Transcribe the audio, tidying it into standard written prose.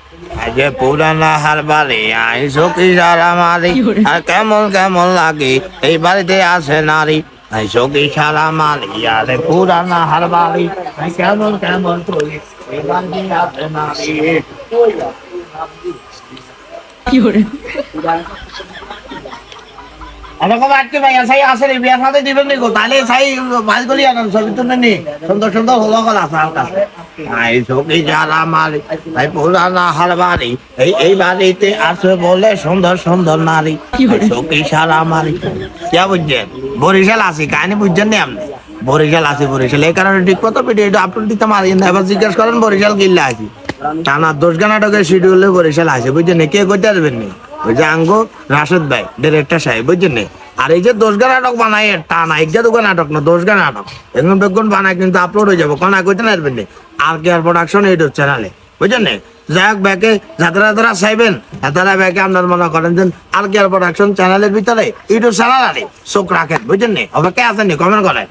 আজকে পুরানা হার বাড়ি আইসো কি সারা মারি আর কেমন কেমন লাগে এই বাড়িতে আছে নারী আইসো কি সারা মারি আরে পুরানা হার বাড়ি কেমন কেমন করি এই বাড়িতে আছে নারী এরকম আজকে ভাই সাই আসলে বিয়ার সাথে দিবেন নি গো তাহলে সাই ভাজ গলি আনান ছবি তুলে নি সুন্দর সুন্দর হলো গলা সালটা আই সকি যারা মারি ভাই পুরানা হার বাড়ি এই বাড়িতে আছে বলে সুন্দর সুন্দর নারী সকি সারা মারি কে বুঝছেন বরিশাল আছি কাহিনী বুঝছেন নি আপনি বরিশাল আছি বরিশাল এই কারণে ঠিক মতো ভিডিও আপলোড দিতে মারি না এবার জিজ্ঞেস করেন বরিশাল কিল্লা আছি টানা 10 গান নাটকের শিডিউলে বরিশাল আছে বুঝছেন কে করতে আসবেন নি ওই যে আঙ্গো রাশেদ ভাই ডিরেক্টর সাহেব বুঝছেন নি আর এই যে 10 গান নাটক বানায় টানা এক যে 2 গান নাটক না 10 গান নাটক এগুলো বেগুন বানায় কিন্তু আপলোড হয়ে যাবো কোন করতে আসবেন নি আর কে আর প্রোডাকশন ইউটিউব চ্যানেলে বুঝছেন নি যাই হোক ব্যাকে যারা চাইবেন তারা ব্যাকে আপনার মনে করেন যে আর কে আর প্রোডাকশন চ্যানেলের ভিতরে ইউটিউব চ্যানেল আরে চোখ রাখেন বুঝছেন নি অপেক্ষা আছেন নি কমেন্ট করেন।